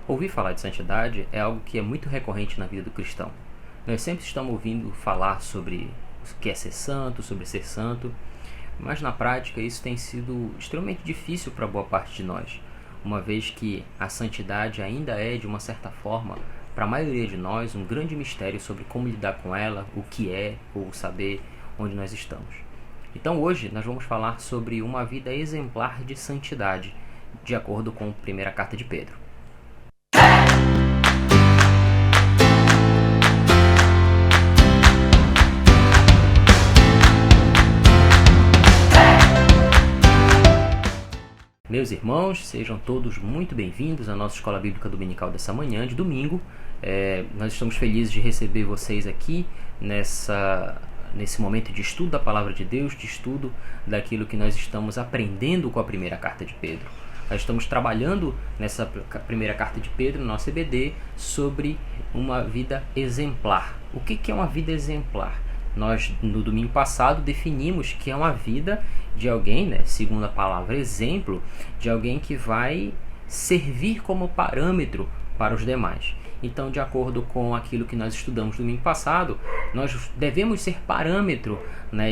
Ouvir falar de santidade é algo que é muito recorrente na vida do cristão. Nós sempre estamos ouvindo falar sobre o que é ser santo, mas na prática isso tem sido extremamente difícil para boa parte de nós, uma vez que a santidade ainda é, de uma certa forma, para a maioria de nós, um grande mistério sobre como lidar com ela, o que é, ou saber onde nós estamos. Então hoje nós vamos falar sobre uma vida exemplar de santidade, de acordo com a primeira carta de Pedro. Meus irmãos, sejam todos muito bem-vindos à nossa Escola Bíblica Dominical dessa manhã de domingo. Nós estamos felizes de receber vocês aqui nesse momento de estudo da Palavra de Deus, de estudo daquilo que nós estamos aprendendo com a primeira carta de Pedro. Nós estamos trabalhando nessa primeira carta de Pedro, no nosso EBD, sobre uma vida exemplar. O que é uma vida exemplar? Nós, no domingo passado, definimos que é uma vida de alguém, segundo a palavra exemplo, de alguém que vai servir como parâmetro para os demais. Então, de acordo com aquilo que nós estudamos no domingo passado, nós devemos ser parâmetro,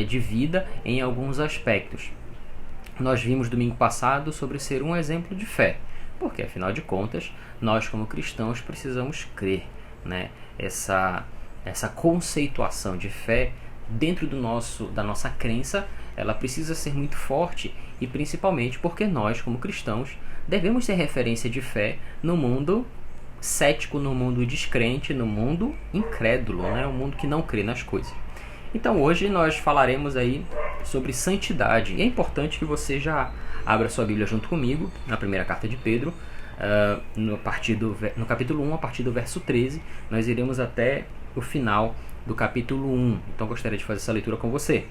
de vida em alguns aspectos. Nós vimos domingo passado sobre ser um exemplo de fé, porque, afinal de contas, nós como cristãos precisamos crer, Essa conceituação de fé dentro da nossa crença, ela precisa ser muito forte, e principalmente porque nós, como cristãos, devemos ser referência de fé no mundo cético, no mundo descrente, no mundo incrédulo, o mundo que não crê nas coisas. Então hoje nós falaremos aí sobre santidade, e é importante que você já abra sua Bíblia junto comigo, na primeira carta de Pedro, no capítulo 1, a partir do verso 13, nós iremos até o final do capítulo 1. Então gostaria de fazer essa leitura com você.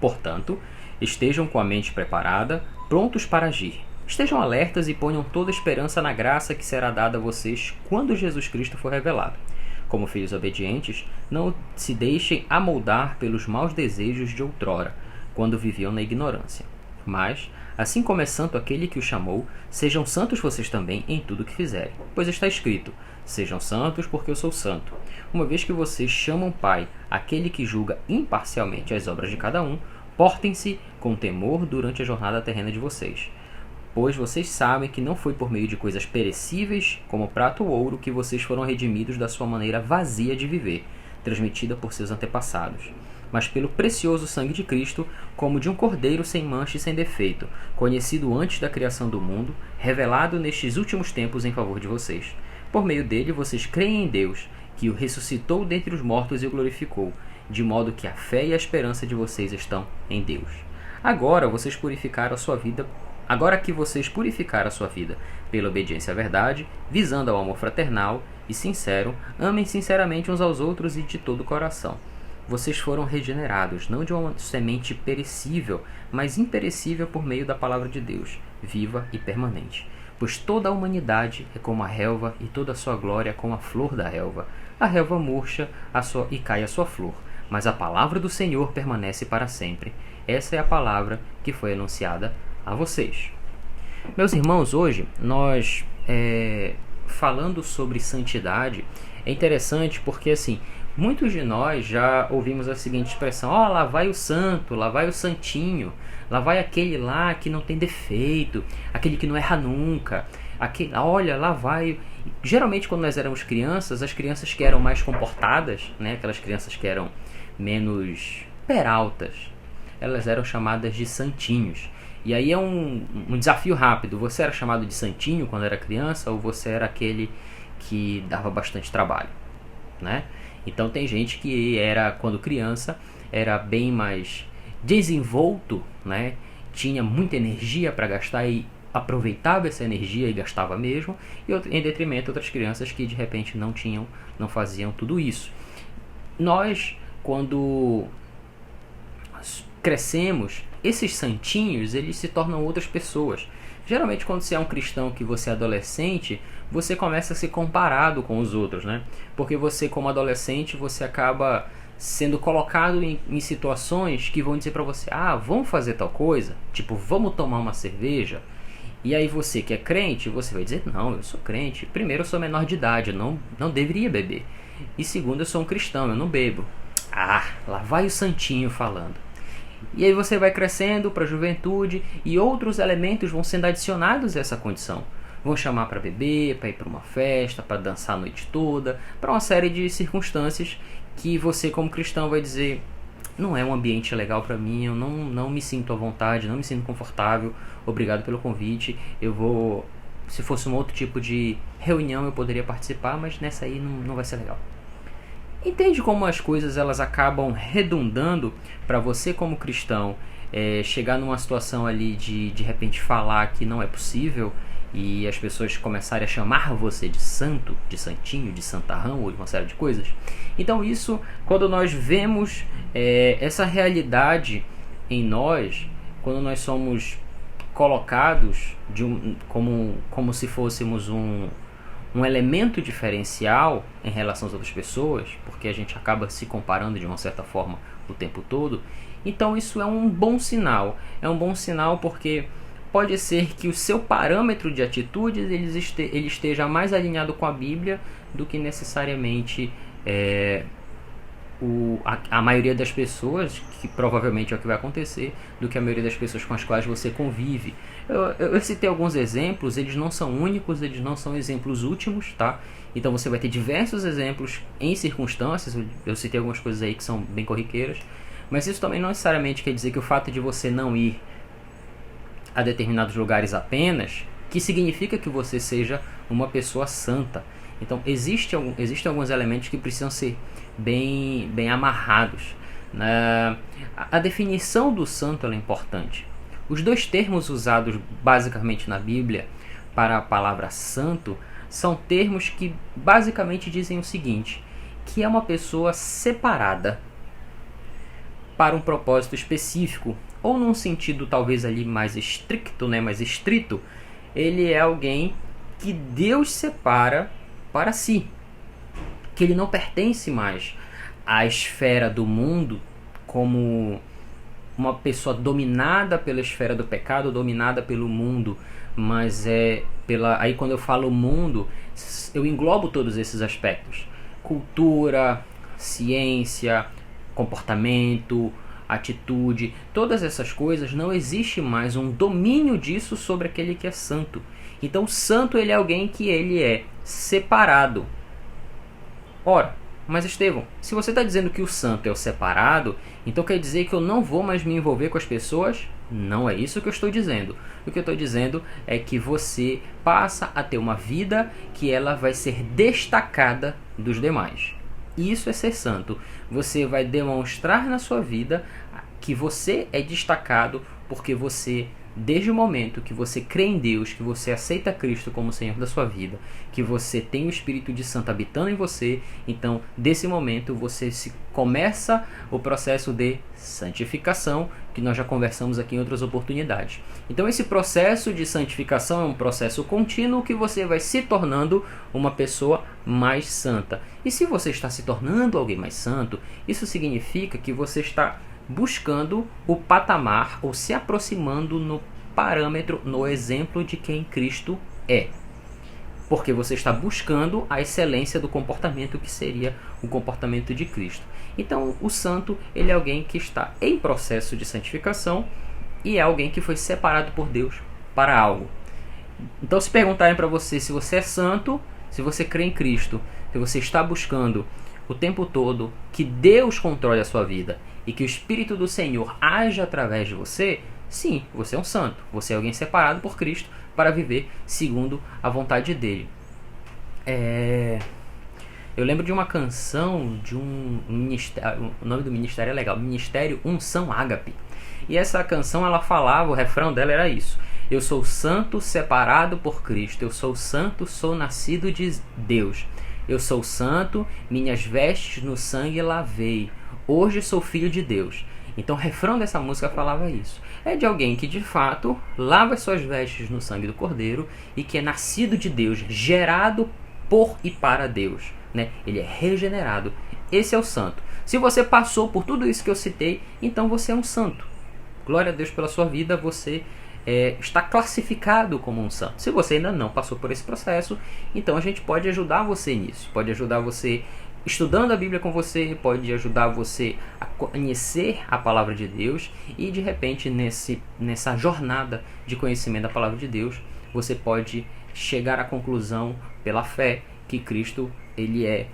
Portanto, estejam com a mente preparada, prontos para agir. Estejam alertas e ponham toda a esperança na graça que será dada a vocês quando Jesus Cristo for revelado. Como filhos obedientes, não se deixem amoldar pelos maus desejos de outrora, quando viviam na ignorância. Mas, assim como é santo aquele que o chamou, sejam santos vocês também em tudo o que fizerem. Pois está escrito: sejam santos porque eu sou santo. Uma vez que vocês chamam Pai aquele que julga imparcialmente as obras de cada um, portem-se com temor durante a jornada terrena de vocês. Pois vocês sabem que não foi por meio de coisas perecíveis, como prata ou ouro, que vocês foram redimidos da sua maneira vazia de viver, transmitida por seus antepassados, mas pelo precioso sangue de Cristo, como de um cordeiro sem mancha e sem defeito, conhecido antes da criação do mundo, revelado nestes últimos tempos em favor de vocês. Por meio dele, vocês creem em Deus, que o ressuscitou dentre os mortos e o glorificou, de modo que a fé e a esperança de vocês estão em Deus. Agora que vocês purificaram a sua vida pela obediência à verdade, visando ao amor fraternal e sincero, amem sinceramente uns aos outros e de todo o coração. Vocês foram regenerados, não de uma semente perecível, mas imperecível por meio da palavra de Deus, viva e permanente. Pois toda a humanidade é como a relva, e toda a sua glória é como a flor da relva. A relva murcha e cai a sua flor, mas a palavra do Senhor permanece para sempre. Essa é a palavra que foi anunciada a vocês. Meus irmãos, hoje nós, falando sobre santidade, é interessante porque, muitos de nós já ouvimos a seguinte expressão: lá vai o santo, lá vai o santinho, lá vai aquele lá que não tem defeito, aquele que não erra nunca, olha, lá vai... Geralmente, quando nós éramos crianças, as crianças que eram mais comportadas, aquelas crianças que eram menos peraltas, elas eram chamadas de santinhos. E aí é um desafio rápido: você era chamado de santinho quando era criança, ou você era aquele que dava bastante trabalho, Então tem gente que quando criança, era bem mais desenvolto, tinha muita energia para gastar e aproveitava essa energia e gastava mesmo, e em detrimento de outras crianças que de repente não faziam tudo isso. Nós, quando crescemos, esses santinhos, eles se tornam outras pessoas. Geralmente, quando você é um cristão, que você é adolescente, você começa a ser comparado com os outros, Porque você, como adolescente, você acaba sendo colocado em situações que vão dizer para você: vamos fazer tal coisa, tipo, vamos tomar uma cerveja. E aí você que é crente, você vai dizer, não, eu sou crente. Primeiro, eu sou menor de idade, eu não deveria beber. E segundo, eu sou um cristão, eu não bebo. Ah, lá vai o santinho falando. E aí você vai crescendo para a juventude e outros elementos vão sendo adicionados a essa condição. Vão chamar para beber, para ir para uma festa, para dançar a noite toda, para uma série de circunstâncias que você como cristão vai dizer, não é um ambiente legal para mim, eu não me sinto à vontade, não me sinto confortável, obrigado pelo convite, eu vou... Se fosse um outro tipo de reunião eu poderia participar, mas nessa aí não vai ser legal. Entende como as coisas elas acabam redundando para você como cristão chegar numa situação ali de repente falar que não é possível e as pessoas começarem a chamar você de santo, de santinho, de santarrão ou de uma série de coisas? Então isso, quando nós vemos essa realidade em nós, quando nós somos colocados como se fôssemos um elemento diferencial em relação às outras pessoas, porque a gente acaba se comparando de uma certa forma o tempo todo, então isso é um bom sinal. É um bom sinal porque pode ser que o seu parâmetro de atitudes ele esteja mais alinhado com a Bíblia do que necessariamente a maioria das pessoas, que provavelmente é o que vai acontecer, do que a maioria das pessoas com as quais você convive. Eu citei alguns exemplos, eles não são únicos, eles não são exemplos últimos, tá? Então você vai ter diversos exemplos em circunstâncias, eu citei algumas coisas aí que são bem corriqueiras, mas isso também não necessariamente quer dizer que o fato de você não ir a determinados lugares apenas, que significa que você seja uma pessoa santa. Então existem alguns elementos que precisam ser bem amarrados. A definição do santo é importante. Os dois termos usados basicamente na Bíblia para a palavra santo são termos que basicamente dizem o seguinte, que é uma pessoa separada para um propósito específico, ou num sentido talvez ali mais estricto, mais estrito, ele é alguém que Deus separa para si, que ele não pertence mais à esfera do mundo como uma pessoa dominada pela esfera do pecado, dominada pelo mundo, mas aí quando eu falo mundo, eu englobo todos esses aspectos: cultura, ciência, comportamento, atitude, todas essas coisas. Não existe mais um domínio disso sobre aquele que é santo. Então o santo ele é alguém que ele é separado. Ora, mas Estevão, se você está dizendo que o santo é o separado, então quer dizer que eu não vou mais me envolver com as pessoas? Não é isso que eu estou dizendo. O que eu estou dizendo é que você passa a ter uma vida que ela vai ser destacada dos demais. Isso é ser santo. Você vai demonstrar na sua vida que você é destacado porque você, desde o momento que você crê em Deus, que você aceita Cristo como Senhor da sua vida, que você tem o Espírito de Santo habitando em você, então desse momento você começa o processo de santificação, que nós já conversamos aqui em outras oportunidades. Então esse processo de santificação é um processo contínuo que você vai se tornando uma pessoa mais santa. E se você está se tornando alguém mais santo, isso significa que você está buscando o patamar ou se aproximando no parâmetro, no exemplo de quem Cristo é. Porque você está buscando a excelência do comportamento que seria o comportamento de Cristo. Então o santo ele é alguém que está em processo de santificação e é alguém que foi separado por Deus para algo. Então se perguntarem para você se você é santo, se você crê em Cristo, se você está buscando o tempo todo que Deus controle a sua vida e que o Espírito do Senhor age através de você, sim, você é um santo. Você é alguém separado por Cristo para viver segundo a vontade dele. Eu lembro de uma canção de um ministério, o nome do ministério é legal, Ministério Unção Ágape. E essa canção ela falava, o refrão dela era isso: eu sou santo separado por Cristo, eu sou santo, sou nascido de Deus. Eu sou santo, minhas vestes no sangue lavei. Hoje sou filho de Deus. Então o refrão dessa música falava isso. É de alguém que de fato lava suas vestes no sangue do Cordeiro e que é nascido de Deus, gerado por e para Deus. Ele é regenerado. Esse é o santo. Se você passou por tudo isso que eu citei, então você é um santo. Glória a Deus pela sua vida, você está classificado como um santo. Se você ainda não passou por esse processo, então a gente pode ajudar você nisso. Pode ajudar você estudando a Bíblia com você, pode ajudar você a conhecer a Palavra de Deus e de repente nessa jornada de conhecimento da Palavra de Deus, você pode chegar à conclusão pela fé que Cristo ele é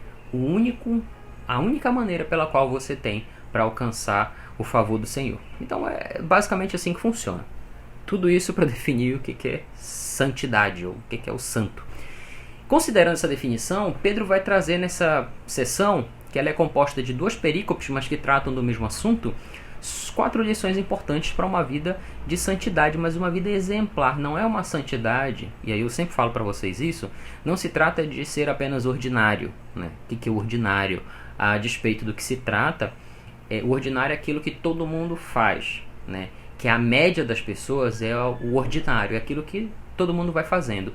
a única maneira pela qual você tem para alcançar o favor do Senhor. Então é basicamente assim que funciona. Tudo isso para definir o que é santidade, ou o que é o santo. Considerando essa definição, Pedro vai trazer nessa sessão, que ela é composta de 2 perícopes, mas que tratam do mesmo assunto, 4 lições importantes para uma vida de santidade, mas uma vida exemplar. Não é uma santidade, e aí eu sempre falo para vocês isso, não se trata de ser apenas ordinário. Né? O que é o ordinário? A despeito do que se trata, o ordinário é aquilo que todo mundo faz, né? Que a média das pessoas é o ordinário, é aquilo que todo mundo vai fazendo.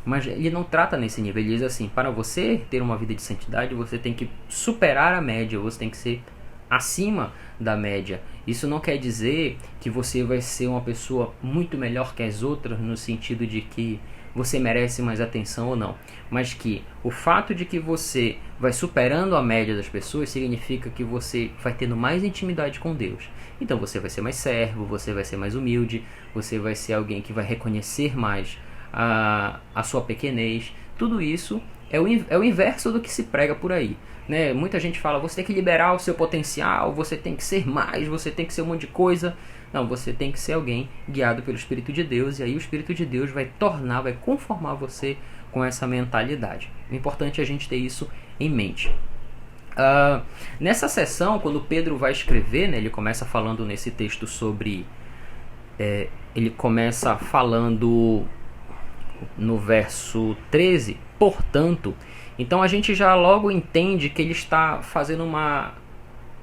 Mas ele não trata nesse nível, ele diz assim, para você ter uma vida de santidade, você tem que superar a média, você tem que ser acima da média. Isso não quer dizer que você vai ser uma pessoa muito melhor que as outras, no sentido de que você merece mais atenção ou não, mas que o fato de que você vai superando a média das pessoas significa que você vai tendo mais intimidade com Deus. Então você vai ser mais servo, você vai ser mais humilde, você vai ser alguém que vai reconhecer mais a sua pequenez. Tudo isso é o inverso do que se prega por aí, né? Muita gente fala, você tem que liberar o seu potencial, você tem que ser mais, você tem que ser um monte de coisa. Não, você tem que ser alguém guiado pelo Espírito de Deus, e aí o Espírito de Deus vai conformar você com essa mentalidade. O importante é a gente ter isso em mente. Nessa sessão, quando Pedro vai escrever, né, ele começa falando nesse texto sobre... ele começa falando no verso 13, portanto. Então a gente já logo entende que ele está fazendo uma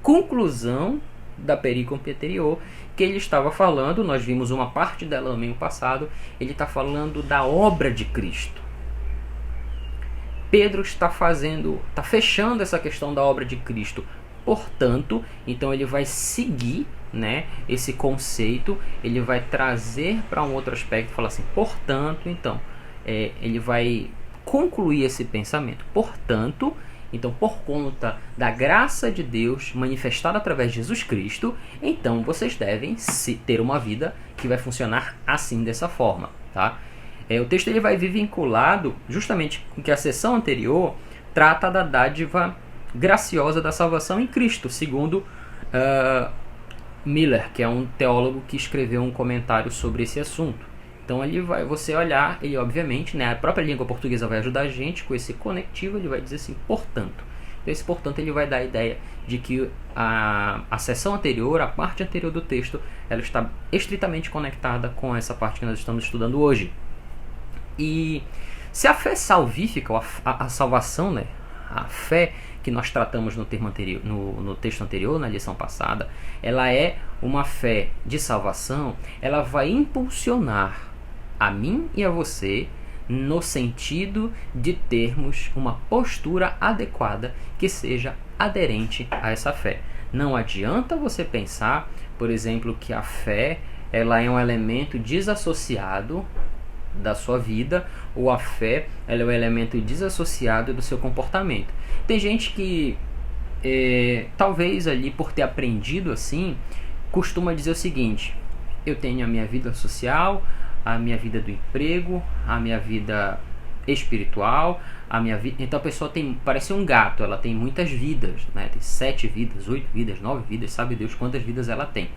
conclusão da perícope anterior, que ele estava falando, nós vimos uma parte dela no domingo passado, ele está falando da obra de Cristo. Pedro está fechando essa questão da obra de Cristo. Portanto, então ele vai seguir, né, esse conceito, ele vai trazer para um outro aspecto, falar assim, portanto, então, ele vai concluir esse pensamento. Portanto, então, por conta da graça de Deus manifestada através de Jesus Cristo, então vocês devem ter uma vida que vai funcionar assim, dessa forma, tá? O texto ele vai vir vinculado justamente com que a sessão anterior trata da dádiva graciosa da salvação em Cristo, segundo Miller, que é um teólogo que escreveu um comentário sobre esse assunto. Então você olhar, ele obviamente, né, a própria língua portuguesa vai ajudar a gente com esse conectivo, ele vai dizer assim, portanto. Então, esse portanto ele vai dar a ideia de que a seção anterior, a parte anterior do texto, ela está estritamente conectada com essa parte que nós estamos estudando hoje. E se a fé salvífica, a salvação, né, a fé que nós tratamos no termo anterior, no texto anterior, na lição passada, ela é uma fé de salvação, ela vai impulsionar a mim e a você no sentido de termos uma postura adequada que seja aderente a essa fé. Não adianta você pensar, por exemplo, que a fé ela é um elemento desassociado da sua vida, ou a fé ela é um elemento desassociado do seu comportamento. Tem gente que talvez ali por ter aprendido assim, costuma dizer o seguinte: eu tenho a minha vida social, a minha vida do emprego, a minha vida espiritual, a minha vida. Então a pessoa parece um gato, ela tem muitas vidas, né? Tem 7 vidas, 8 vidas, 9 vidas, sabe Deus quantas vidas ela tem.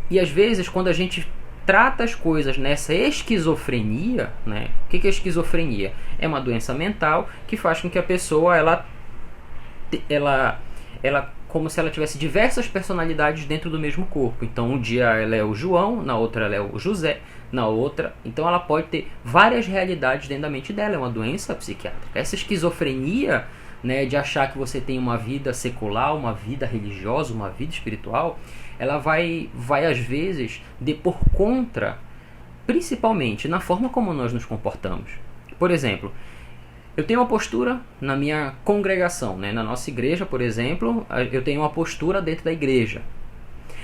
E às vezes quando a gente trata as coisas nessa esquizofrenia, né? O que é esquizofrenia? É uma doença mental que faz com que a pessoa ela como se ela tivesse diversas personalidades dentro do mesmo corpo. Então um dia ela é o João, na outra ela é o José, na outra, então ela pode ter várias realidades dentro da mente dela. É uma doença psiquiátrica. Essa esquizofrenia, né, de achar que você tem uma vida secular, uma vida religiosa, uma vida espiritual, ela vai às vezes depor contra, principalmente na forma como nós nos comportamos. Por exemplo, eu tenho uma postura na minha congregação, né? Na nossa igreja, por exemplo, eu tenho uma postura dentro da igreja.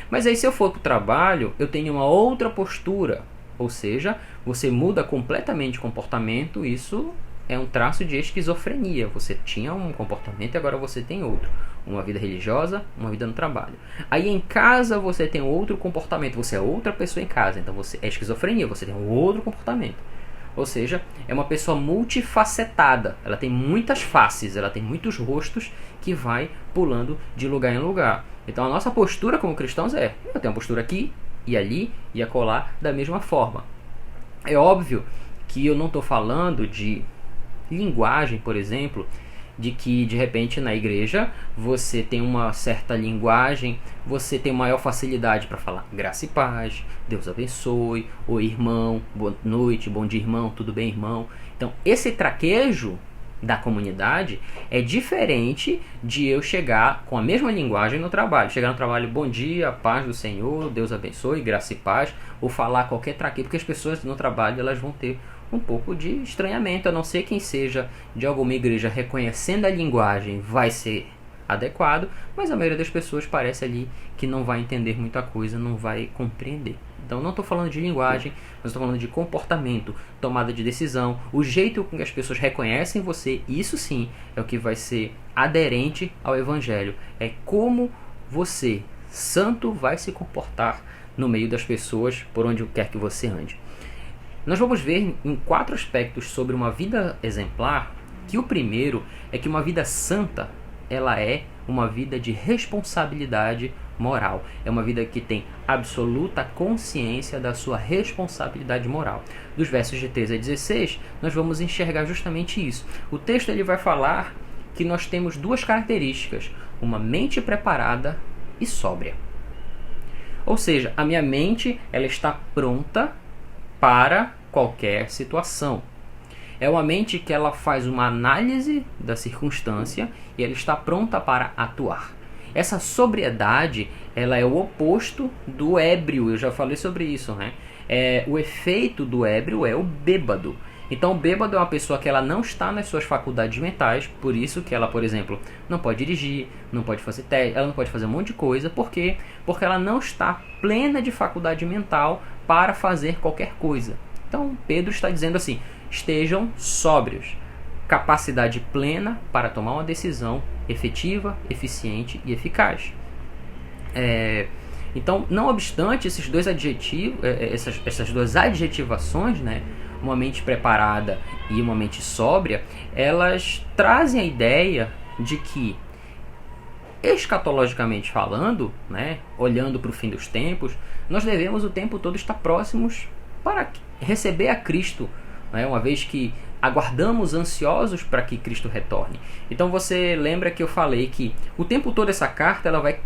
Mas aí se eu for para o trabalho, eu tenho uma outra postura. Ou seja, você muda completamente o comportamento, isso é um traço de esquizofrenia. Você tinha um comportamento e agora você tem outro. Uma vida religiosa, uma vida no trabalho. Aí em casa você tem outro comportamento, você é outra pessoa em casa, então você é esquizofrenia, você tem um outro comportamento. Ou seja, é uma pessoa multifacetada, ela tem muitas faces, ela tem muitos rostos que vai pulando de lugar em lugar. Então a nossa postura como cristãos é, eu tenho uma postura aqui e ali e acolá da mesma forma. É óbvio que eu não estou falando de linguagem, por exemplo, de que de repente na igreja você tem uma certa linguagem, você tem maior facilidade para falar graça e paz, Deus abençoe, oi irmão, boa noite, bom dia irmão, tudo bem irmão. Então esse traquejo da comunidade é diferente de eu chegar com a mesma linguagem no trabalho. Chegar no trabalho, bom dia, paz do Senhor, Deus abençoe, graça e paz, ou falar qualquer traquejo, porque as pessoas no trabalho elas vão ter um pouco de estranhamento, a não ser quem seja de alguma igreja reconhecendo a linguagem vai ser adequado, mas a maioria das pessoas parece ali que não vai entender muita coisa, não vai compreender. Então não estou falando de linguagem, mas estou falando de comportamento, tomada de decisão, o jeito com que as pessoas reconhecem você, isso sim é o que vai ser aderente ao Evangelho. É como você, santo, vai se comportar no meio das pessoas, por onde quer que você ande. Nós vamos ver em 4 aspectos sobre uma vida exemplar, que o primeiro é que uma vida santa, ela é uma vida de responsabilidade moral. É uma vida que tem absoluta consciência da sua responsabilidade moral. Dos versos de 13 a 16, nós vamos enxergar justamente isso. O texto ele vai falar que nós temos 2 características, uma mente preparada e sóbria. Ou seja, a minha mente ela está pronta para qualquer situação. É uma mente que ela faz uma análise da circunstância e ela está pronta para atuar. Essa sobriedade, ela é o oposto do ébrio, eu já falei sobre isso, né? O efeito do ébrio é o bêbado. Então o bêbado é uma pessoa que ela não está nas suas faculdades mentais, por isso que ela, por exemplo, não pode dirigir, não pode fazer teste, ela não pode fazer um monte de coisa. Por quê? Porque ela não está plena de faculdade mental para fazer qualquer coisa. Então Pedro está dizendo assim, estejam sóbrios, capacidade plena para tomar uma decisão efetiva, eficiente e eficaz. Então, não obstante esses 2 adjetivos, essas 2 adjetivações, né, uma mente preparada e uma mente sóbria, elas trazem a ideia de que, escatologicamente falando, né, olhando para o fim dos tempos, nós devemos o tempo todo estar próximos para receber a Cristo, né, uma vez que aguardamos ansiosos para que Cristo retorne. Então você lembra que eu falei que o tempo todo essa carta ela vai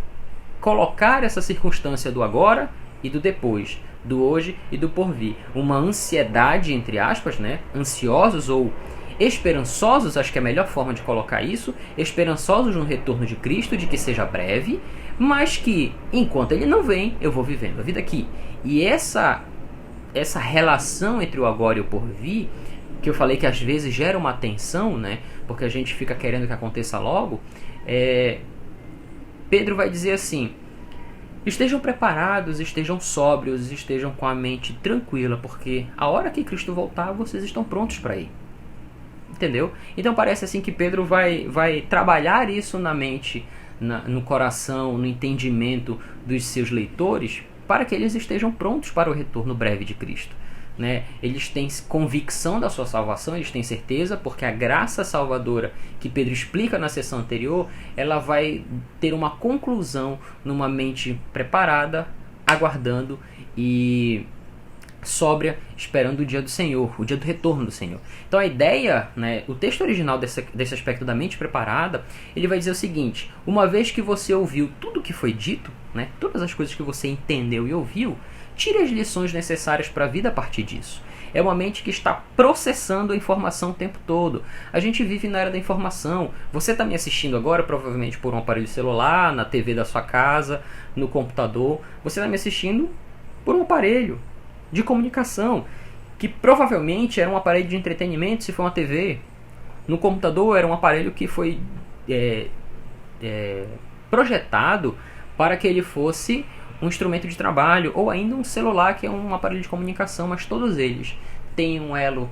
colocar essa circunstância do agora e do depois, do hoje e do porvir. Uma ansiedade, entre aspas, né? Ansiosos ou esperançosos, acho que é a melhor forma de colocar isso, esperançosos no retorno de Cristo, de que seja breve, mas que, enquanto Ele não vem, eu vou vivendo a vida aqui. E essa relação entre o agora e o porvir, que eu falei que às vezes gera uma tensão, né? Porque a gente fica querendo que aconteça logo, Pedro vai dizer assim, estejam preparados, estejam sóbrios, estejam com a mente tranquila, porque a hora que Cristo voltar, vocês estão prontos para ir. Entendeu? Então parece assim que Pedro vai trabalhar isso na mente, no coração, no entendimento dos seus leitores, para que eles estejam prontos para o retorno breve de Cristo. Né? Eles têm convicção da sua salvação, eles têm certeza, porque a graça salvadora que Pedro explica na sessão anterior, ela vai ter uma conclusão numa mente preparada, aguardando e sóbria, esperando o dia do Senhor, o dia do retorno do Senhor. Então a ideia, né, o texto original desse aspecto da mente preparada, ele vai dizer o seguinte, uma vez que você ouviu tudo o que foi dito, né, todas as coisas que você entendeu e ouviu, tire as lições necessárias para a vida a partir disso. É uma mente que está processando a informação o tempo todo. A gente vive na era da informação. Você está me assistindo agora, provavelmente por um aparelho celular, na TV da sua casa, no computador. Você está me assistindo por um aparelho de comunicação, que provavelmente era um aparelho de entretenimento se for uma TV. No computador era um aparelho que foi projetado para que ele fosse um instrumento de trabalho, ou ainda um celular, que é um aparelho de comunicação, mas todos eles têm um elo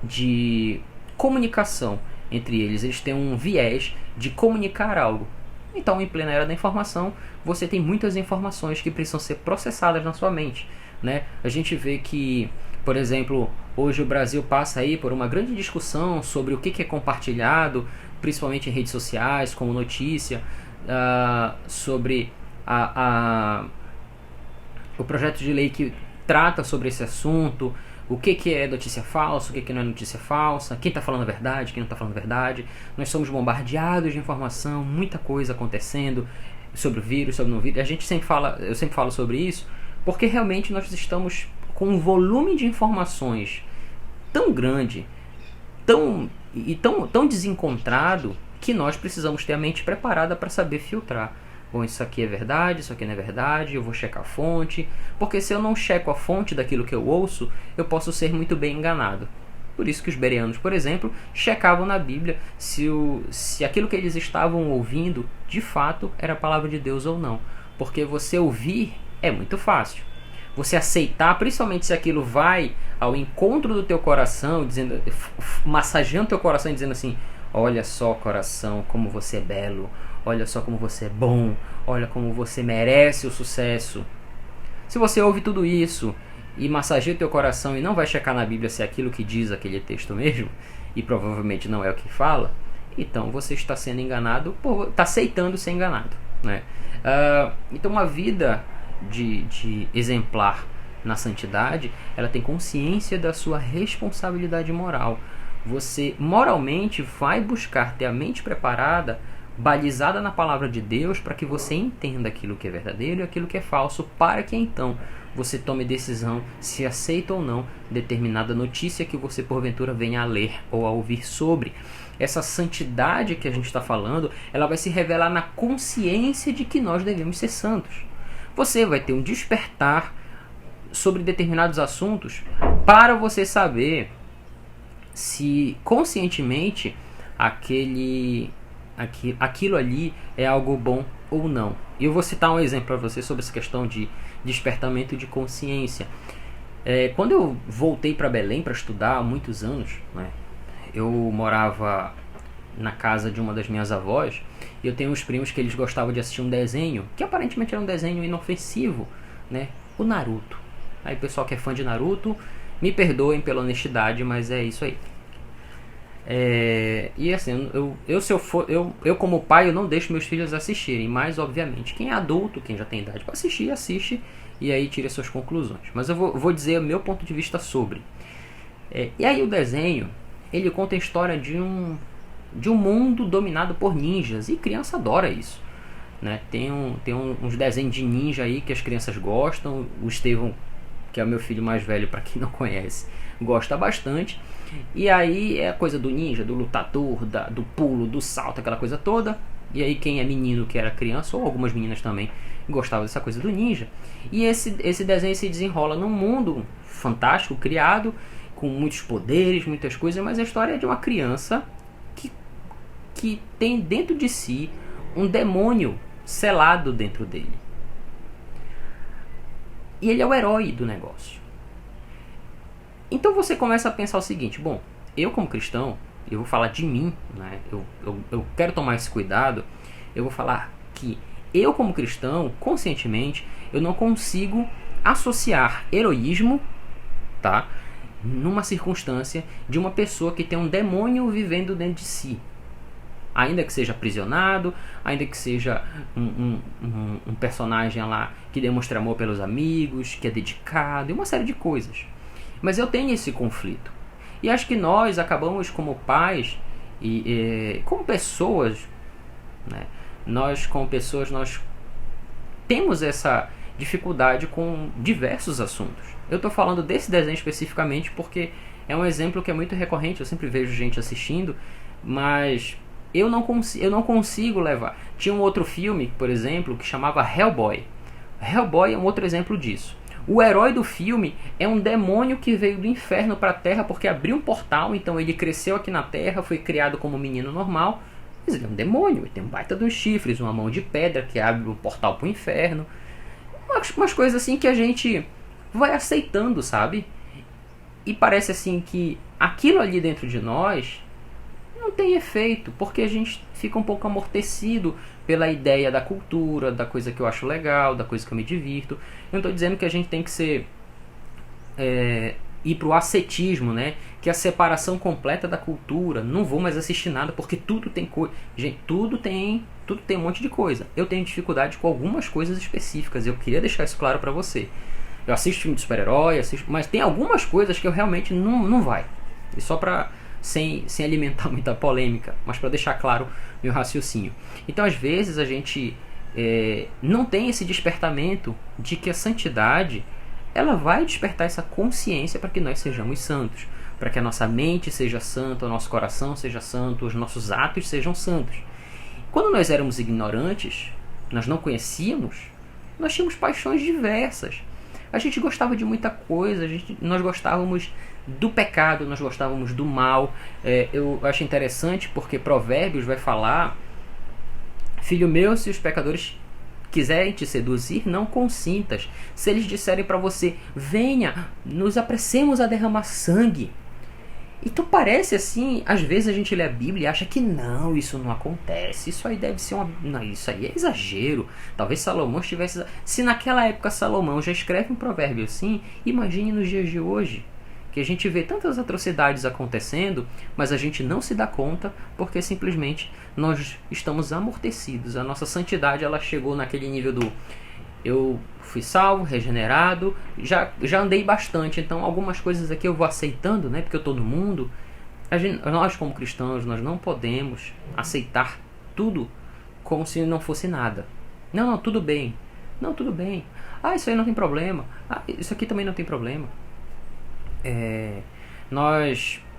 de comunicação entre eles. Eles têm um viés de comunicar algo. Então, em plena era da informação, você tem muitas informações que precisam ser processadas na sua mente, né? A gente vê que, por exemplo, hoje o Brasil passa aí por uma grande discussão sobre o que é compartilhado, principalmente em redes sociais, como notícia, sobre o projeto de lei que trata sobre esse assunto, o que é notícia falsa, o que não é notícia falsa, quem está falando a verdade, quem não está falando a verdade. Nós somos bombardeados de informação, muita coisa acontecendo sobre o vírus, sobre o não vírus. Eu sempre falo sobre isso, porque realmente nós estamos com um volume de informações tão grande, tão desencontrado, que nós precisamos ter a mente preparada para saber filtrar. Bom, isso aqui é verdade, isso aqui não é verdade, eu vou checar a fonte, porque se eu não checo a fonte daquilo que eu ouço, eu posso ser muito bem enganado. Por isso que os bereanos, por exemplo, checavam na Bíblia se aquilo que eles estavam ouvindo, de fato, era a palavra de Deus ou não. Porque você ouvir é muito fácil. Você aceitar, principalmente se aquilo vai ao encontro do teu coração, dizendo, massageando teu coração e dizendo assim: olha só, coração, como você é belo, olha só como você é bom, olha como você merece o sucesso. Se você ouve tudo isso e massageia o teu coração e não vai checar na Bíblia se é aquilo que diz aquele texto mesmo, e provavelmente não é o que fala, então você está sendo enganado, está aceitando ser enganado, né? Então uma vida de exemplar na santidade, ela tem consciência da sua responsabilidade moral. Você moralmente vai buscar ter a mente preparada, balizada na palavra de Deus, para que você entenda aquilo que é verdadeiro e aquilo que é falso, para que então você tome decisão se aceita ou não determinada notícia que você porventura venha a ler ou a ouvir sobre. Essa santidade que a gente está falando, ela vai se revelar na consciência de que nós devemos ser santos. Você vai ter um despertar sobre determinados assuntos para você saber se conscientemente aquilo ali é algo bom ou não. E eu vou citar um exemplo para você sobre essa questão de despertamento de consciência. Quando eu voltei para Belém para estudar há muitos anos, né, eu morava na casa de uma das minhas avós, e eu tenho uns primos que eles gostavam de assistir um desenho, que aparentemente era um desenho inofensivo, né, o Naruto. Aí o pessoal que é fã de Naruto, me perdoem pela honestidade, mas é isso aí. E assim, eu como pai, eu não deixo meus filhos assistirem, mas obviamente quem é adulto, quem já tem idade para assistir, assiste e aí tira suas conclusões. Mas eu vou dizer o meu ponto de vista sobre. E aí o desenho, ele conta a história de um mundo dominado por ninjas, e criança adora isso, né? Tem uns desenhos de ninja aí que as crianças gostam. O Estevão, que é o meu filho mais velho, para quem não conhece, gosta bastante. E aí é a coisa do ninja, do lutador, do pulo, do salto, aquela coisa toda. E aí quem é menino que era criança, ou algumas meninas também, gostava dessa coisa do ninja. E esse desenho se desenrola num mundo fantástico, criado, com muitos poderes, muitas coisas, mas a história é de uma criança que tem dentro de si um demônio selado dentro dele. E ele é o herói do negócio. Então você começa a pensar o seguinte: bom, eu como cristão, eu vou falar de mim, né? Eu quero tomar esse cuidado. Eu vou falar que eu como cristão, conscientemente, eu não consigo associar heroísmo, tá, numa circunstância de uma pessoa que tem um demônio vivendo dentro de si. Ainda que seja aprisionado, ainda que seja um personagem lá que demonstra amor pelos amigos, que é dedicado, e uma série de coisas. Mas eu tenho esse conflito. E acho que nós acabamos, como pais e como pessoas, né, nós temos essa dificuldade com diversos assuntos. Eu estou falando desse desenho especificamente porque é um exemplo que é muito recorrente. Eu sempre vejo gente assistindo, mas eu não consigo levar. Tinha um outro filme, por exemplo, que chamava Hellboy. Hellboy é um outro exemplo disso. O herói do filme é um demônio que veio do inferno para a Terra porque abriu um portal. Então ele cresceu aqui na Terra, foi criado como um menino normal, mas ele é um demônio. Ele tem um baita dos chifres, uma mão de pedra que abre um portal para o inferno. umas coisas assim que a gente vai aceitando, sabe? E parece assim que aquilo ali dentro de nós não tem efeito, porque a gente fica um pouco amortecido pela ideia da cultura, da coisa que eu acho legal, da coisa que eu me divirto. Eu não estou dizendo que a gente tem que ser ir para o ascetismo, né? Que é a separação completa da cultura. Não vou mais assistir nada porque tudo tem coisa. Gente, tudo tem um monte de coisa. Eu tenho dificuldade com algumas coisas específicas. Eu queria deixar isso claro para você. Eu assisto filme de super-herói, mas tem algumas coisas que eu realmente não vai. E só para sem alimentar muita polêmica, mas para deixar claro meu raciocínio. Então, às vezes a gente não tem esse despertamento de que a santidade ela vai despertar essa consciência para que nós sejamos santos, para que a nossa mente seja santa, o nosso coração seja santo, os nossos atos sejam santos. Quando nós éramos ignorantes, nós não conhecíamos, nós tínhamos paixões diversas. A gente gostava de muita coisa, nós gostávamos do pecado, nós gostávamos do mal. Eu acho interessante porque Provérbios vai falar: filho meu, se os pecadores quiserem te seduzir, não consintas. Se eles disserem para você, venha, nos apressemos a derramar sangue. Então parece assim, às vezes a gente lê a Bíblia e acha que não, isso não acontece, isso aí deve ser não, isso aí é exagero. Talvez Salomão estivesse... Se naquela época Salomão já escreve um provérbio assim, imagine nos dias de hoje, que a gente vê tantas atrocidades acontecendo, mas a gente não se dá conta porque simplesmente nós estamos amortecidos. A nossa santidade ela chegou naquele nível do eu fui salvo, regenerado, já andei bastante, então algumas coisas aqui eu vou aceitando, né? Porque eu estou no mundo. Nós como cristãos, nós não podemos aceitar tudo como se não fosse nada. Não, tudo bem. Não, tudo bem. Ah, isso aí não tem problema. Ah, isso aqui também não tem problema.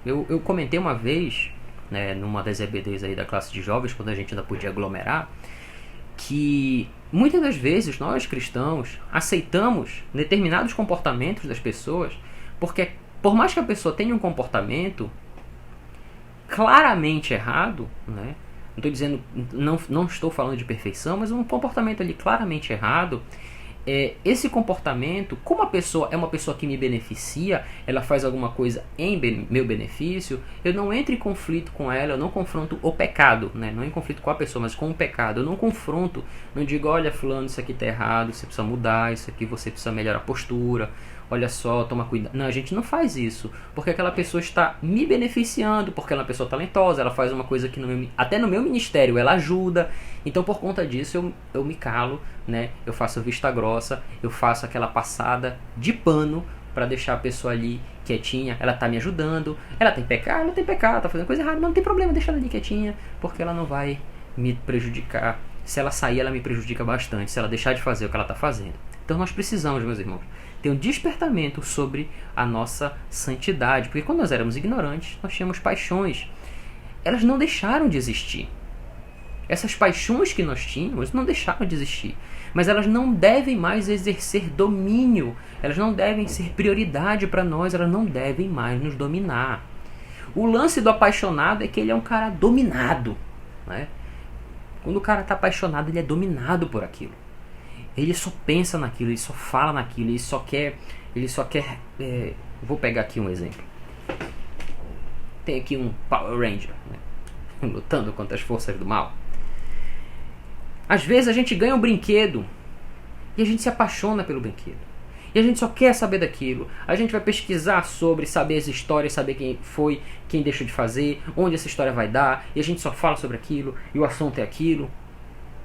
Eu comentei uma vez, né, numa das EBDs aí da classe de jovens, quando a gente ainda podia aglomerar, que muitas das vezes nós cristãos aceitamos determinados comportamentos das pessoas, porque por mais que a pessoa tenha um comportamento claramente errado, né, não estou dizendo, não estou falando de perfeição, mas um comportamento ali claramente errado, esse comportamento, como a pessoa é uma pessoa que me beneficia, ela faz alguma coisa em meu benefício, eu não entro em conflito com ela, eu não confronto o pecado, né? Não em conflito com a pessoa, mas com o pecado. Eu não confronto, não digo, olha fulano, isso aqui está errado, você precisa mudar, isso aqui você precisa melhorar a postura, olha só, toma cuidado. Não, a gente não faz isso, porque aquela pessoa está me beneficiando, porque ela é uma pessoa talentosa, ela faz uma coisa que até no meu ministério ela ajuda. Então por conta disso eu me calo, né? Eu faço vista grossa, eu faço aquela passada de pano para deixar a pessoa ali quietinha. Ela tá me ajudando, ela tem pecado, tá fazendo coisa errada, mas não tem problema, deixa ela ali quietinha, porque ela não vai me prejudicar. Se ela sair, ela me prejudica bastante, se ela deixar de fazer o que ela está fazendo. Então nós precisamos, meus irmãos, ter um despertamento sobre a nossa santidade, porque quando nós éramos ignorantes, nós tínhamos paixões. Elas não deixaram de existir. Essas paixões que nós tínhamos não deixaram de existir, mas elas não devem mais exercer domínio, elas não devem ser prioridade para nós, elas não devem mais nos dominar. O lance do apaixonado é que ele é um cara dominado, né? Quando o cara está apaixonado, ele é dominado por aquilo. Ele só pensa naquilo, ele só fala naquilo, ele só quer vou pegar aqui um exemplo. Tem aqui um Power Ranger, né, lutando contra as forças do mal. Às vezes a gente ganha um brinquedo e a gente se apaixona pelo brinquedo. E a gente só quer saber daquilo. A gente vai pesquisar sobre, saber as histórias, saber quem foi, quem deixou de fazer, onde essa história vai dar. E a gente só fala sobre aquilo, e o assunto é aquilo.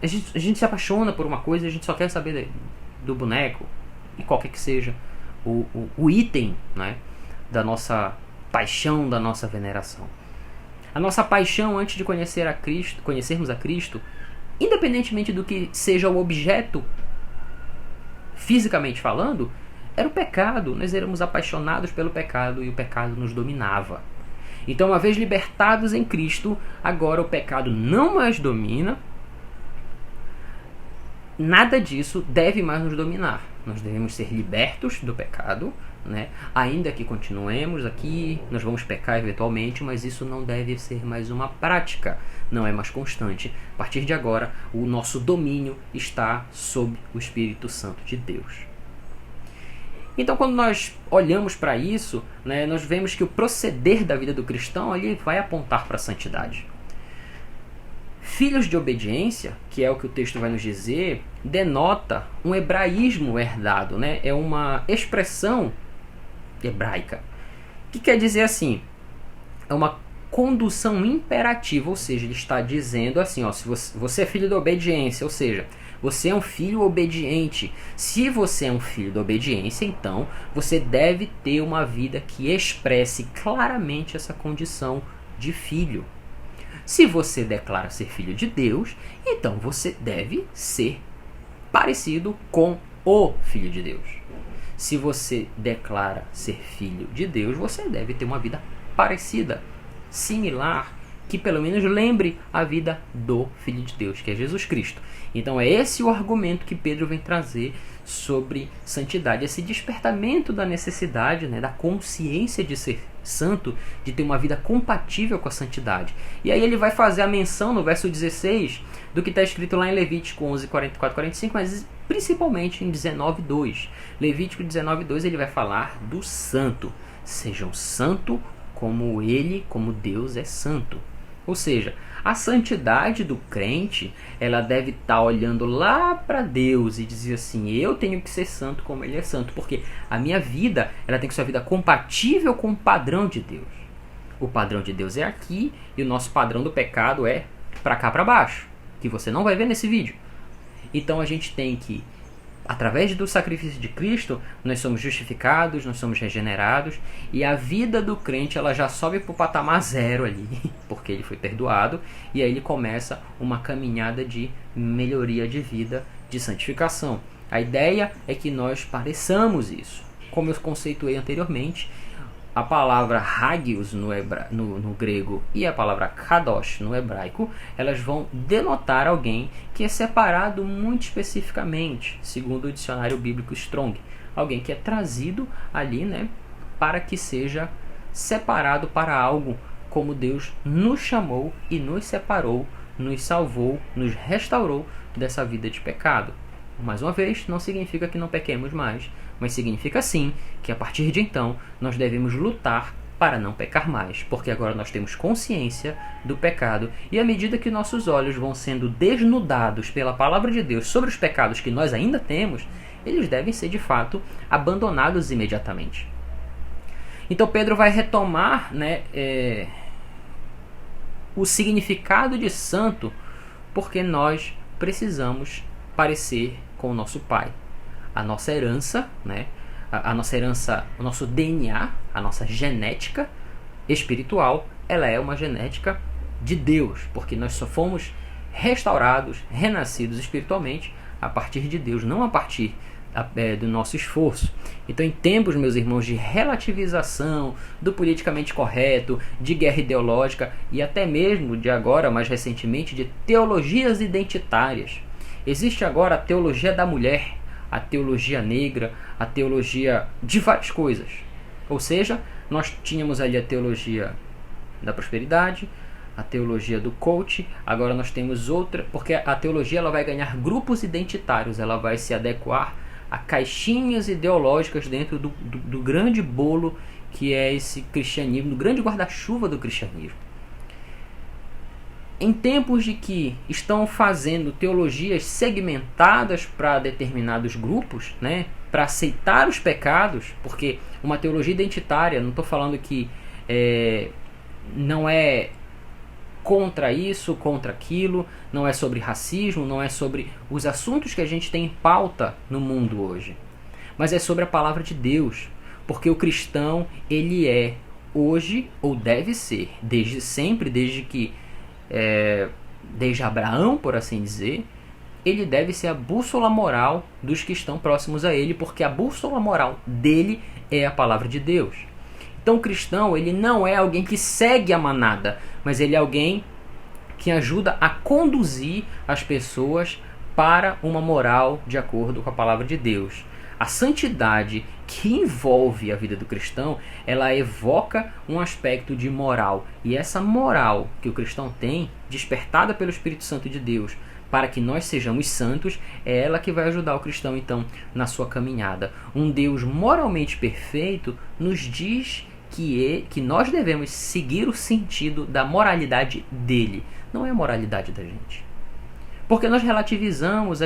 A gente se apaixona por uma coisa e a gente só quer saber do boneco, e qualquer que seja o item, né, da nossa paixão, da nossa veneração. A nossa paixão antes de conhecermos a Cristo, independentemente do que seja o objeto, fisicamente falando, era o pecado. Nós éramos apaixonados pelo pecado e o pecado nos dominava. Então, uma vez libertados em Cristo, agora o pecado não mais domina. nada disso deve mais nos dominar. Nós devemos ser libertos do pecado, né? Ainda que continuemos aqui, nós vamos pecar eventualmente, mas isso não deve ser mais uma prática, não é mais constante. A partir de agora, o nosso domínio está sob o Espírito Santo de Deus. Então, quando nós olhamos para isso, né, nós vemos que o proceder da vida do cristão ali vai apontar para a santidade. Filhos de obediência, que é o que o texto vai nos dizer, denota um hebraísmo herdado, né? É uma expressão hebraica, que quer dizer assim, é uma condução imperativa, ou seja, ele está dizendo assim, ó, se você é filho da obediência, ou seja, você é um filho obediente. Se você é um filho da obediência, então você deve ter uma vida que expresse claramente essa condição de filho. Se você declara ser filho de Deus, então você deve ser parecido com o Filho de Deus. Se você declara ser filho de Deus, você deve ter uma vida parecida, similar, que pelo menos lembre a vida do Filho de Deus, que é Jesus Cristo. Então é esse o argumento que Pedro vem trazer sobre santidade, esse despertamento da necessidade, né, da consciência de ser santo, de ter uma vida compatível com a santidade. E aí ele vai fazer a menção no verso 16 do que está escrito lá em Levítico 11, 44, 45, mas principalmente em 19:2. Levítico 19:2 ele vai falar do santo. Sejam santo como ele, como Deus é santo. Ou seja, a santidade do crente, ela deve estar olhando lá para Deus e dizer assim, eu tenho que ser santo como ele é santo, porque a minha vida, ela tem que ser uma vida compatível com o padrão de Deus. O padrão de Deus é aqui e o nosso padrão do pecado é para cá, para baixo, que você não vai ver nesse vídeo. Então a gente tem que, através do sacrifício de Cristo, nós somos justificados, nós somos regenerados, e a vida do crente ela já sobe para o patamar zero ali, porque ele foi perdoado, e aí ele começa uma caminhada de melhoria de vida, de santificação. A ideia é que nós pareçamos isso. Como eu conceituei anteriormente, a palavra hagios no grego e a palavra kadosh no hebraico, elas vão denotar alguém que é separado muito especificamente, segundo o dicionário bíblico Strong. Alguém que é trazido ali, né, para que seja separado para algo, como Deus nos chamou e nos separou, nos salvou, nos restaurou dessa vida de pecado. Mais uma vez, não significa que não pequemos mais, mas significa sim que a partir de então nós devemos lutar para não pecar mais, porque agora nós temos consciência do pecado e à medida que nossos olhos vão sendo desnudados pela palavra de Deus sobre os pecados que nós ainda temos, eles devem ser de fato abandonados imediatamente. Então Pedro vai retomar, né, o significado de santo, porque nós precisamos parecer com o nosso Pai. A nossa herança, né? A nossa herança, o nosso DNA, a nossa genética espiritual, ela é uma genética de Deus, porque nós só fomos restaurados, renascidos espiritualmente a partir de Deus, não a partir do nosso esforço. Então, em tempos, meus irmãos, de relativização do politicamente correto, de guerra ideológica e até mesmo de agora, mais recentemente, de teologias identitárias, existe agora a teologia da mulher, a teologia negra, a teologia de várias coisas. Ou seja, nós tínhamos ali a teologia da prosperidade, a teologia do coach, agora nós temos outra, porque a teologia ela vai ganhar grupos identitários, ela vai se adequar a caixinhas ideológicas dentro do grande bolo que é esse cristianismo, do grande guarda-chuva do cristianismo. Em tempos de que estão fazendo teologias segmentadas para determinados grupos, né, para aceitar os pecados, porque uma teologia identitária, não estou falando que não é contra isso, contra aquilo, não é sobre racismo, não é sobre os assuntos que a gente tem em pauta no mundo hoje, mas é sobre a palavra de Deus, porque o cristão, ele é hoje, ou deve ser, desde sempre, desde Abraão, por assim dizer, ele deve ser a bússola moral dos que estão próximos a ele, porque a bússola moral dele é a palavra de Deus. Então o cristão, ele não é alguém que segue a manada, mas ele é alguém que ajuda a conduzir as pessoas para uma moral de acordo com a palavra de Deus. A santidade que envolve a vida do cristão, ela evoca um aspecto de moral. E essa moral que o cristão tem, despertada pelo Espírito Santo de Deus, para que nós sejamos santos, é ela que vai ajudar o cristão, então, na sua caminhada. Um Deus moralmente perfeito nos diz que nós devemos seguir o sentido da moralidade dele, não é a moralidade da gente. Porque nós relativizamos,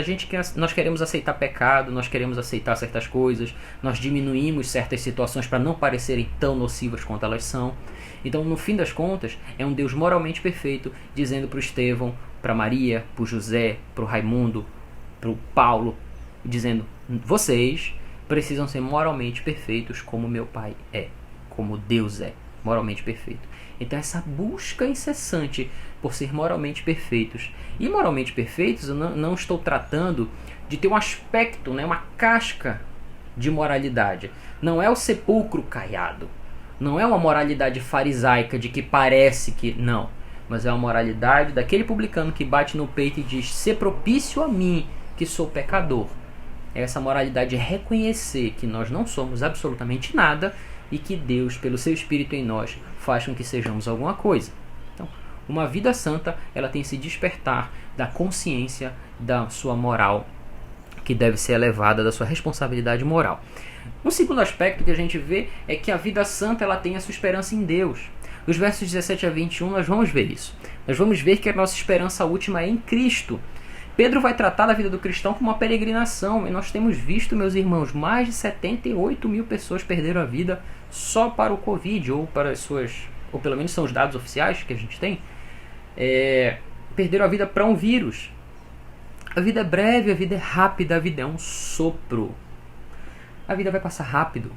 nós queremos aceitar pecado, nós queremos aceitar certas coisas, nós diminuímos certas situações para não parecerem tão nocivas quanto elas são. Então, no fim das contas, é um Deus moralmente perfeito, dizendo para o Estevão, para Maria, para o José, para o Raimundo, para o Paulo, dizendo: vocês precisam ser moralmente perfeitos como meu Pai é, como Deus é, moralmente perfeito. Então, essa busca incessante por ser moralmente perfeitos. E moralmente perfeitos, eu não estou tratando de ter um aspecto, né, uma casca de moralidade. Não é o sepulcro caiado. Não é uma moralidade farisaica de que parece que... Não. Mas é uma moralidade daquele publicano que bate no peito e diz: ser propício a mim, que sou pecador. Essa moralidade é reconhecer que nós não somos absolutamente nada e que Deus, pelo seu Espírito em nós, faz com que sejamos alguma coisa. Então, uma vida santa, ela tem esse despertar da consciência da sua moral, que deve ser elevada, da sua responsabilidade moral. Um segundo aspecto que a gente vê é que a vida santa, ela tem a sua esperança em Deus. Nos versos 17 a 21 nós vamos ver isso. Nós vamos ver que a nossa esperança última é em Cristo. Pedro vai tratar da vida do cristão como uma peregrinação, e nós temos visto, meus irmãos, mais de 78 mil pessoas perderam a vida só para o Covid, ou pelo menos são os dados oficiais que a gente tem, perderam a vida para um vírus. A vida é breve, a vida é rápida, a vida é um sopro. A vida vai passar rápido.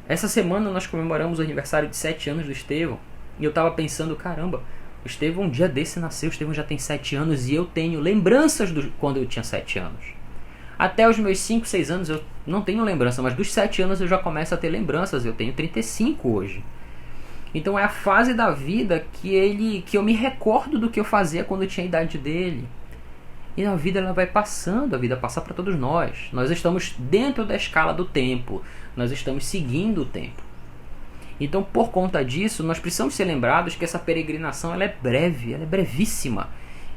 Essa semana nós comemoramos o aniversário de 7 anos do Estevão, e eu estava pensando, caramba, o Estevão um dia desse nasceu, o Estevão já tem 7 anos e eu tenho lembranças quando eu tinha 7 anos. Até os meus 5, 6 anos eu não tenho lembrança, mas dos 7 anos eu já começo a ter lembranças, eu tenho 35 hoje. Então é a fase da vida que eu me recordo do que eu fazia quando eu tinha a idade dele. E a vida ela vai passando, a vida passa para todos nós. Nós estamos dentro da escala do tempo, nós estamos seguindo o tempo. Então, por conta disso, nós precisamos ser lembrados que essa peregrinação ela é breve, ela é brevíssima.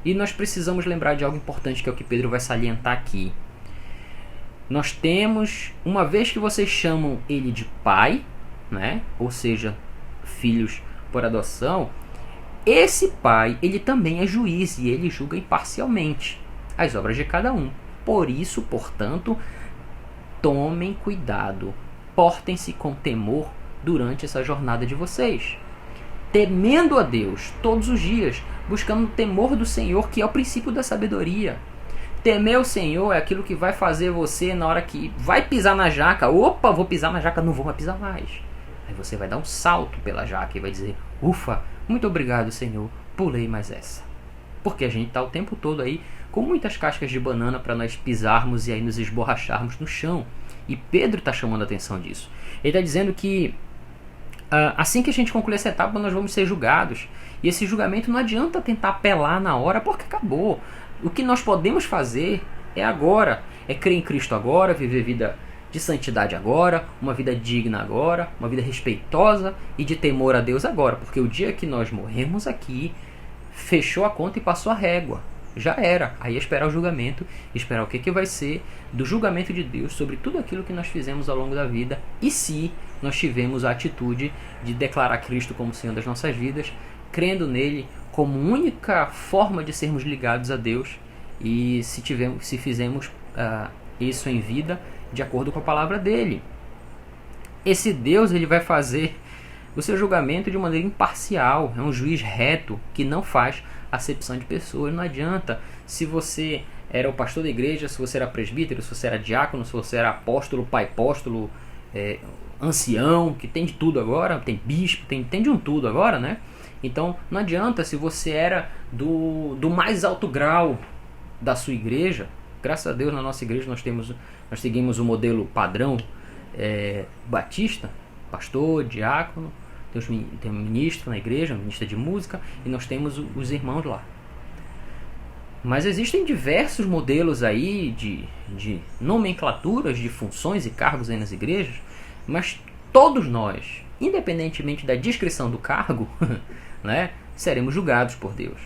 E nós precisamos lembrar de algo importante, que é o que Pedro vai salientar aqui. Nós temos, uma vez que vocês chamam ele de pai, né? Ou seja, filhos por adoção, esse pai, ele também é juiz e ele julga imparcialmente as obras de cada um. Por isso, portanto, tomem cuidado, portem-se com temor durante essa jornada de vocês, temendo a Deus todos os dias, buscando o temor do Senhor, que é o princípio da sabedoria. Temer o Senhor é aquilo que vai fazer você, na hora que vai pisar na jaca, opa, vou pisar na jaca, não vou mais pisar mais. Aí você vai dar um salto pela jaca e vai dizer: ufa, muito obrigado, Senhor, pulei mais essa. Porque a gente está o tempo todo aí com muitas cascas de banana para nós pisarmos e aí nos esborracharmos no chão. E Pedro está chamando a atenção disso. Ele está dizendo que assim que a gente concluir essa etapa, nós vamos ser julgados. E esse julgamento não adianta tentar apelar na hora, porque acabou. O que nós podemos fazer é agora. É crer em Cristo agora, viver vida de santidade agora, uma vida digna agora, uma vida respeitosa e de temor a Deus agora. Porque o dia que nós morrermos aqui, fechou a conta e passou a régua. Já era. Aí é esperar o julgamento, esperar o que vai ser do julgamento de Deus sobre tudo aquilo que nós fizemos ao longo da vida, e se nós tivemos a atitude de declarar Cristo como Senhor das nossas vidas, crendo nele como única forma de sermos ligados a Deus, e se fizemos isso em vida de acordo com a palavra dele. Esse Deus, ele vai fazer o seu julgamento de maneira imparcial, é um juiz reto que não faz acepção de pessoas. Não adianta se você era o pastor da igreja, se você era presbítero, se você era diácono, se você era apóstolo, pai apóstolo, ancião, que tem de tudo agora, tem bispo, tem de um tudo agora, né? Então não adianta se você era do mais alto grau da sua igreja. Graças a Deus, na nossa igreja nós seguimos o modelo padrão batista, pastor, diácono, tem um ministro na igreja, um ministro de música, e nós temos os irmãos lá. Mas existem diversos modelos aí de nomenclaturas de funções e cargos aí nas igrejas, mas todos nós, independentemente da descrição do cargo, né, seremos julgados por Deus.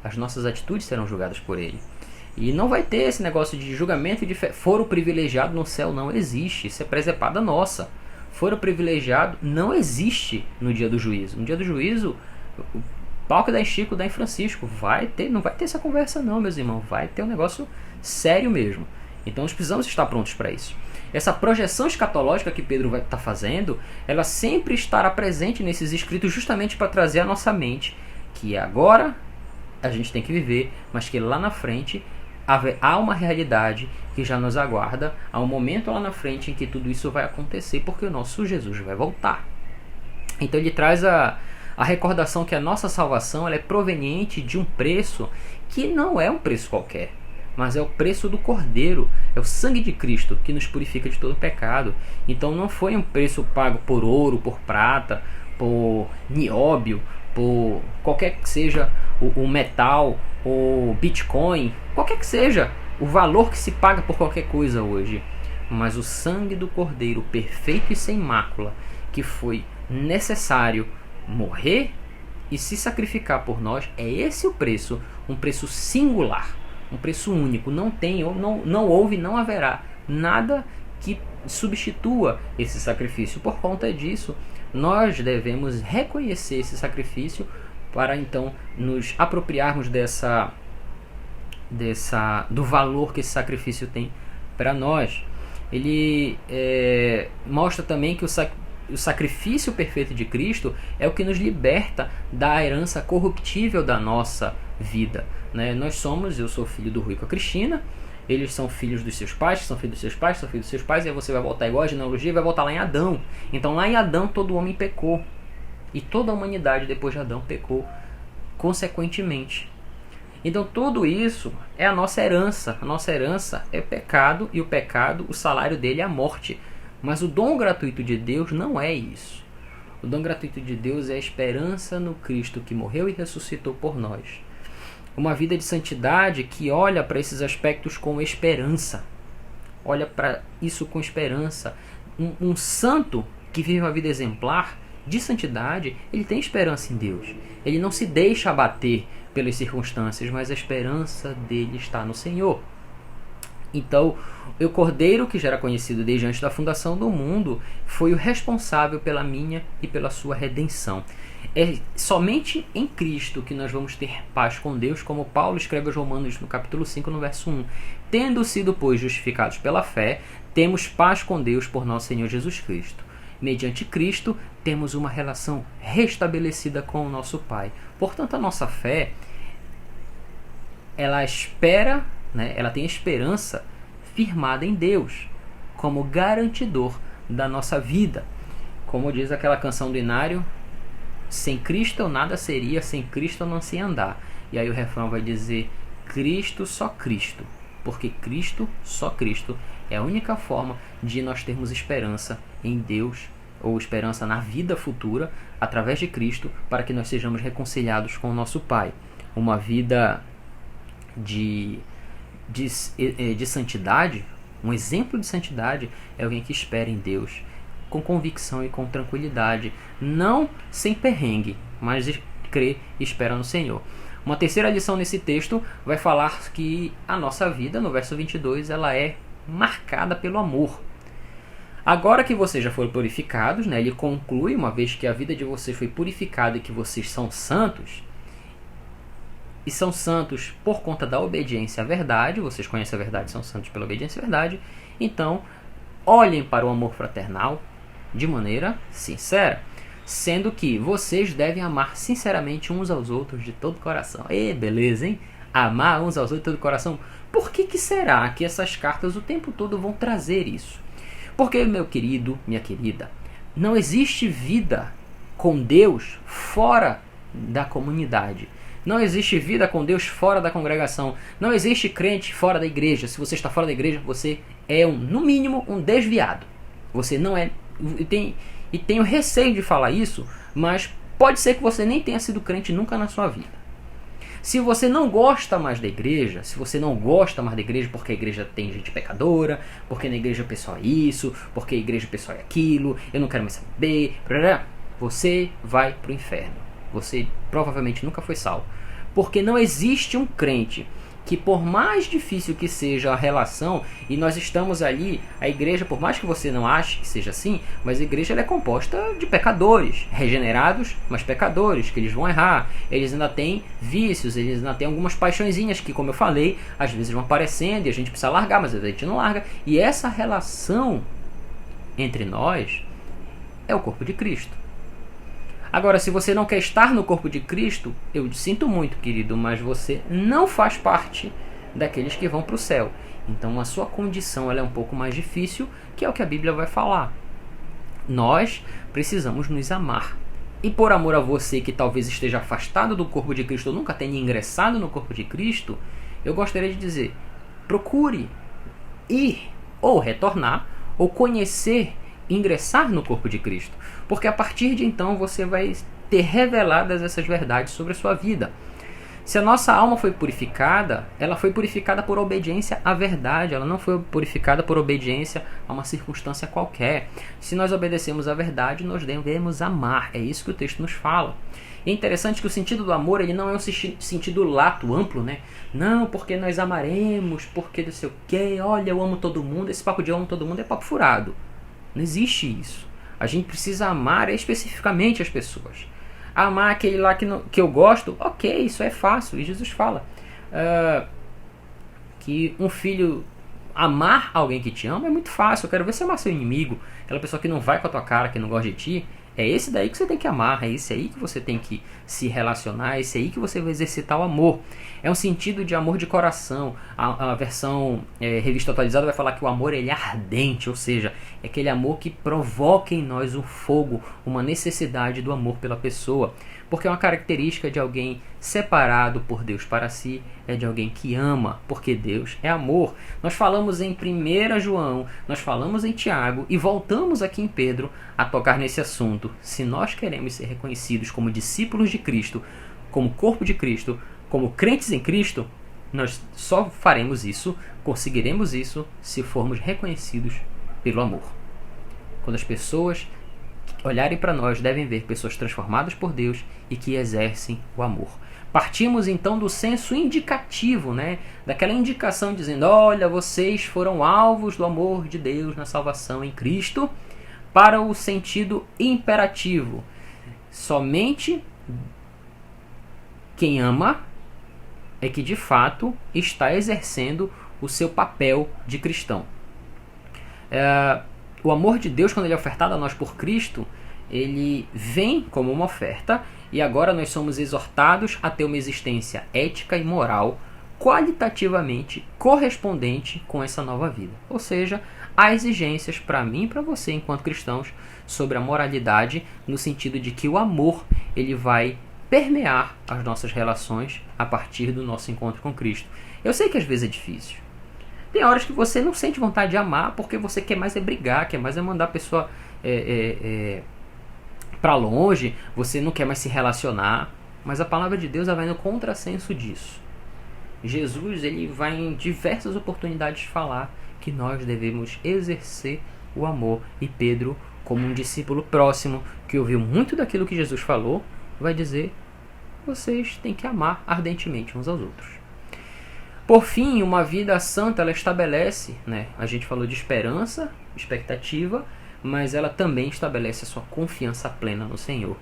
As nossas atitudes serão julgadas por Ele. E não vai ter esse negócio de julgamento e de foro privilegiado no céu, não existe. Isso é presepada nossa. Foro privilegiado não existe no dia do juízo. No dia do juízo, o pau que dá em Chico, dá em Francisco. Não vai ter essa conversa não, meus irmãos. Vai ter um negócio sério mesmo. Então nós precisamos estar prontos para isso. Essa projeção escatológica que Pedro vai estar fazendo, ela sempre estará presente nesses escritos justamente para trazer à nossa mente que agora a gente tem que viver, mas que lá na frente há uma realidade que já nos aguarda, há um momento lá na frente em que tudo isso vai acontecer, porque o nosso Jesus vai voltar. Então ele traz a recordação que a nossa salvação ela é proveniente de um preço que não é um preço qualquer, mas é o preço do Cordeiro, é o sangue de Cristo que nos purifica de todo pecado. Então não foi um preço pago por ouro, por prata, por nióbio, por qualquer que seja o metal, o Bitcoin, qualquer que seja o valor que se paga por qualquer coisa hoje. Mas o sangue do Cordeiro perfeito e sem mácula, que foi necessário morrer e se sacrificar por nós, é esse o preço, um preço singular, um preço único. Não houve, não haverá nada que substitua esse sacrifício. Por conta disso, nós devemos reconhecer esse sacrifício para então nos apropriarmos do valor que esse sacrifício tem para nós. Ele mostra também que o sacrifício perfeito de Cristo é o que nos liberta da herança corruptível da nossa vida, né? Eu sou filho do Rui com a Cristina, eles são filhos dos seus pais, que são filhos dos seus pais, são filhos dos seus pais, e aí você vai voltar igual a genealogia e vai voltar lá em Adão. Então lá em Adão todo homem pecou, e toda a humanidade depois de Adão pecou consequentemente. Então tudo isso é a nossa herança é pecado, e o pecado, o salário dele é a morte. Mas o dom gratuito de Deus não é isso. O dom gratuito de Deus é a esperança no Cristo que morreu e ressuscitou por nós. Uma vida de santidade que olha para esses aspectos com esperança. Olha para isso com esperança. Um santo que vive uma vida exemplar de santidade, ele tem esperança em Deus. Ele não se deixa abater pelas circunstâncias, mas a esperança dele está no Senhor. Então, o Cordeiro, que já era conhecido desde antes da fundação do mundo, foi o responsável pela minha e pela sua redenção. É somente em Cristo que nós vamos ter paz com Deus, como Paulo escreve aos Romanos no capítulo 5, no verso 1. Tendo sido, pois, justificados pela fé, temos paz com Deus por nosso Senhor Jesus Cristo. Mediante Cristo, temos uma relação restabelecida com o nosso Pai. Portanto, a nossa fé, ela espera, né, ela tem esperança firmada em Deus, como garantidor da nossa vida. Como diz aquela canção do Inário, sem Cristo eu nada seria, sem Cristo eu não sei andar. E aí o refrão vai dizer, Cristo, só Cristo. Porque Cristo, só Cristo, é a única forma de nós termos esperança em Deus, ou esperança na vida futura, através de Cristo, para que nós sejamos reconciliados com o nosso Pai. Uma vida de santidade, um exemplo de santidade é alguém que espera em Deus com convicção e com tranquilidade, não sem perrengue, mas crê e espera no Senhor. Uma terceira lição nesse texto vai falar que a nossa vida, no verso 22, ela é marcada pelo amor. Agora que vocês já foram purificados, né, ele conclui, uma vez que a vida de vocês foi purificada e que vocês são santos, e são santos por conta da obediência à verdade, vocês conhecem a verdade, são santos pela obediência à verdade, então olhem para o amor fraternal de maneira sincera, sendo que vocês devem amar sinceramente uns aos outros de todo o coração. Beleza, hein? Amar uns aos outros de todo o coração. Por que será que essas cartas o tempo todo vão trazer isso? Porque, meu querido, minha querida, não existe vida com Deus fora da comunidade. Não existe vida com Deus fora da congregação. Não existe crente fora da igreja. Se você está fora da igreja, você é, no mínimo, um desviado. Você não é... E tenho receio de falar isso, mas pode ser que você nem tenha sido crente nunca na sua vida. Se você não gosta mais da igreja, se você não gosta mais da igreja porque a igreja tem gente pecadora, porque na igreja o pessoal é isso, porque a igreja o pessoal é aquilo, eu não quero mais saber, você vai pro inferno. Você provavelmente nunca foi salvo. Porque não existe um crente que, por mais difícil que seja a relação, e nós estamos ali, a igreja, por mais que você não ache que seja assim, mas a igreja ela é composta de pecadores, regenerados, mas pecadores, que eles vão errar, eles ainda têm vícios, eles ainda têm algumas paixõezinhas que, como eu falei, às vezes vão aparecendo e a gente precisa largar, mas às vezes a gente não larga, e essa relação entre nós é o corpo de Cristo. Agora, se você não quer estar no corpo de Cristo, eu sinto muito, querido, mas você não faz parte daqueles que vão para o céu. Então a sua condição ela é um pouco mais difícil, que é o que a Bíblia vai falar. Nós precisamos nos amar. E por amor a você que talvez esteja afastado do corpo de Cristo ou nunca tenha ingressado no corpo de Cristo, eu gostaria de dizer, procure ir ou retornar ou conhecer, ingressar no corpo de Cristo. Porque a partir de então você vai ter reveladas essas verdades sobre a sua vida. Se a nossa alma foi purificada, ela foi purificada por obediência à verdade, ela não foi purificada por obediência a uma circunstância qualquer. Se nós obedecemos à verdade, nós devemos amar, é isso que o texto nos fala. É interessante que o sentido do amor ele não é um sentido lato, amplo, né? Não, porque nós amaremos, porque não sei o quê, olha, eu amo todo mundo, esse papo de eu amo todo mundo é papo furado. Não existe isso. A gente precisa amar especificamente as pessoas. Amar aquele lá que eu gosto, ok, isso é fácil. E Jesus fala que um filho amar alguém que te ama é muito fácil. Eu quero ver você amar seu inimigo, aquela pessoa que não vai com a tua cara, que não gosta de ti. É esse daí que você tem que amar, é esse aí que você tem que se relacionar, é esse aí que você vai exercitar o amor. É um sentido de amor de coração. A versão revista atualizada vai falar que o amor ele é ardente, ou seja, é aquele amor que provoca em nós um fogo, uma necessidade do amor pela pessoa. Porque é uma característica de alguém separado por Deus para si, é de alguém que ama, porque Deus é amor. Nós falamos em 1 João, nós falamos em Tiago e voltamos aqui em Pedro a tocar nesse assunto. Se nós queremos ser reconhecidos como discípulos de Cristo, como corpo de Cristo, como crentes em Cristo, nós só faremos isso, conseguiremos isso, se formos reconhecidos pelo amor. Quando as pessoas olharem para nós, devem ver pessoas transformadas por Deus e que exercem o amor. Partimos então do senso indicativo, né? Daquela indicação dizendo, olha, vocês foram alvos do amor de Deus na salvação em Cristo, para o sentido imperativo. Somente quem ama é que de fato está exercendo o seu papel de cristão. O amor de Deus, quando ele é ofertado a nós por Cristo, ele vem como uma oferta e agora nós somos exortados a ter uma existência ética e moral qualitativamente correspondente com essa nova vida. Ou seja, há exigências para mim e para você enquanto cristãos sobre a moralidade, no sentido de que o amor ele vai permear as nossas relações a partir do nosso encontro com Cristo. Eu sei que às vezes é difícil. Tem horas que você não sente vontade de amar porque você quer mais é brigar, quer mais é mandar a pessoa para longe, você não quer mais se relacionar. Mas a palavra de Deus ela vai no contrassenso disso. Jesus ele vai em diversas oportunidades falar que nós devemos exercer o amor. E Pedro, como um discípulo próximo que ouviu muito daquilo que Jesus falou, vai dizer, vocês têm que amar ardentemente uns aos outros. Por fim, uma vida santa, ela estabelece, né? A gente falou de esperança, expectativa, mas ela também estabelece a sua confiança plena no Senhor.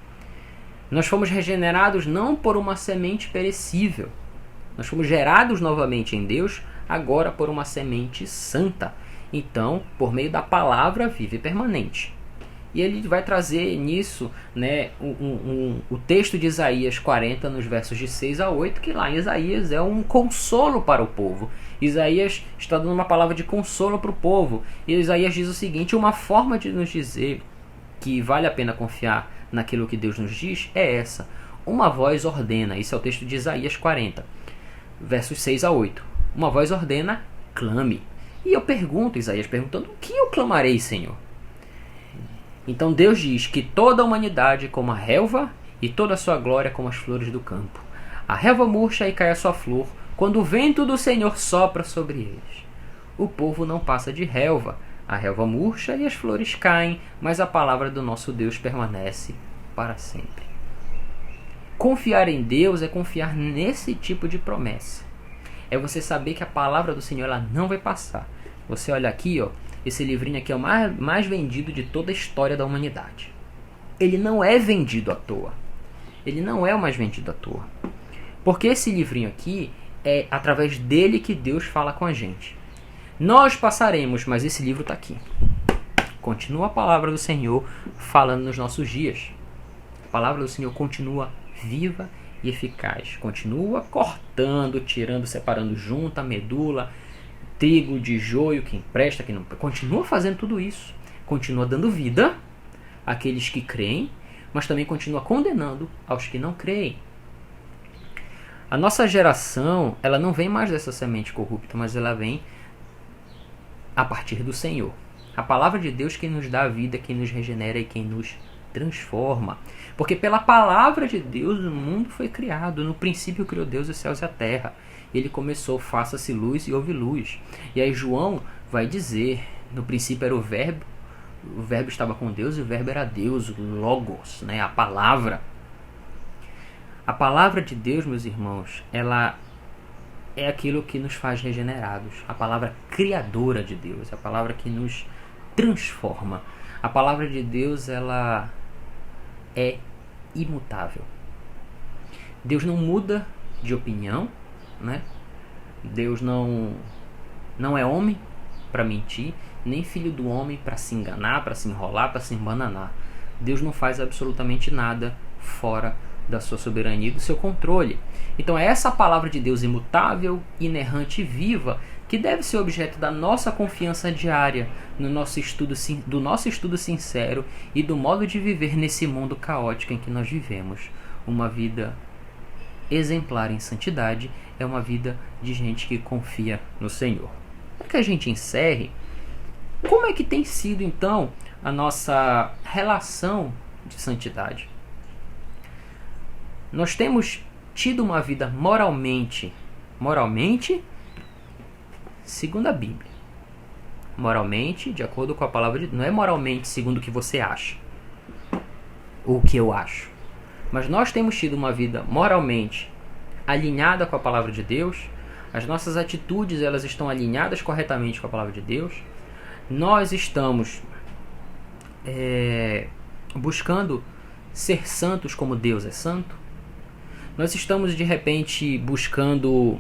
Nós fomos regenerados não por uma semente perecível. Nós fomos gerados novamente em Deus, agora por uma semente santa. Então, por meio da palavra viva e permanente. E ele vai trazer nisso, né, o texto de Isaías 40, nos versos de 6 a 8, que lá em Isaías é um consolo para o povo. Isaías está dando uma palavra de consolo para o povo. E Isaías diz o seguinte, uma forma de nos dizer que vale a pena confiar naquilo que Deus nos diz é essa. Uma voz ordena, esse é o texto de Isaías 40, versos 6 a 8. Uma voz ordena, clame. E eu pergunto, Isaías perguntando, o que eu clamarei, Senhor? Então Deus diz que toda a humanidade como a relva e toda a sua glória como as flores do campo. A relva murcha e cai a sua flor, quando o vento do Senhor sopra sobre eles. O povo não passa de relva, a relva murcha e as flores caem, mas a palavra do nosso Deus permanece para sempre. Confiar em Deus é confiar nesse tipo de promessa. É você saber que a palavra do Senhor ela não vai passar. Você olha aqui, ó, esse livrinho aqui é o mais vendido de toda a história da humanidade. Ele não é vendido à toa. Ele não é o mais vendido à toa. Porque esse livrinho aqui é através dele que Deus fala com a gente. Nós passaremos, mas esse livro está aqui. Continua a palavra do Senhor falando nos nossos dias. A palavra do Senhor continua viva e eficaz. Continua cortando, tirando, separando junta, medula, trigo de joio, que empresta, que não. Continua fazendo tudo isso. Continua dando vida àqueles que creem, mas também continua condenando aos que não creem. A nossa geração, ela não vem mais dessa semente corrupta, mas ela vem a partir do Senhor. A palavra de Deus quem nos dá a vida, quem nos regenera e quem nos transforma. Porque pela palavra de Deus o mundo foi criado. No princípio criou Deus os céus e a terra. Ele começou, faça-se luz e houve luz. E aí João vai dizer, no princípio era o verbo estava com Deus e o verbo era Deus, o Logos, né? A palavra. A palavra de Deus, meus irmãos, ela é aquilo que nos faz regenerados. A palavra criadora de Deus, a palavra que nos transforma. A palavra de Deus, ela é imutável. Deus não muda de opinião, né? Deus não é homem para mentir, nem filho do homem para se enganar, para se enrolar, para se embananar. Deus não faz absolutamente nada fora da sua soberania e do seu controle. Então é essa palavra de Deus imutável, inerrante e viva que deve ser objeto da nossa confiança diária no nosso estudo, do nosso estudo sincero e do modo de viver nesse mundo caótico em que nós vivemos. Uma vida exemplar em santidade é uma vida de gente que confia no Senhor. Para que a gente encerre, como é que tem sido então a nossa relação de santidade? Nós temos tido uma vida moralmente, segundo a Bíblia. Moralmente, de acordo com a palavra de Deus. Não é moralmente segundo o que você acha, ou o que eu acho. Mas nós temos tido uma vida moralmente alinhada com a palavra de Deus. As nossas atitudes, elas estão alinhadas corretamente com a palavra de Deus. Nós estamos buscando ser santos como Deus é santo. Nós estamos de repente buscando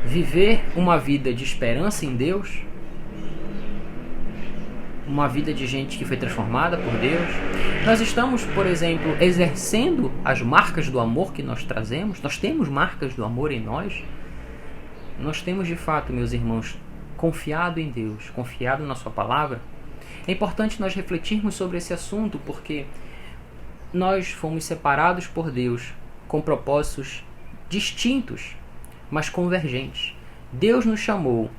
viver uma vida de esperança em Deus, uma vida de gente que foi transformada por Deus. Nós estamos, por exemplo, exercendo as marcas do amor que nós trazemos. Nós temos marcas do amor em nós. Nós temos de fato, meus irmãos, confiado em Deus, confiado na sua palavra. É importante nós refletirmos sobre esse assunto, porque nós fomos separados por Deus com propósitos distintos, mas convergentes. Deus nos chamou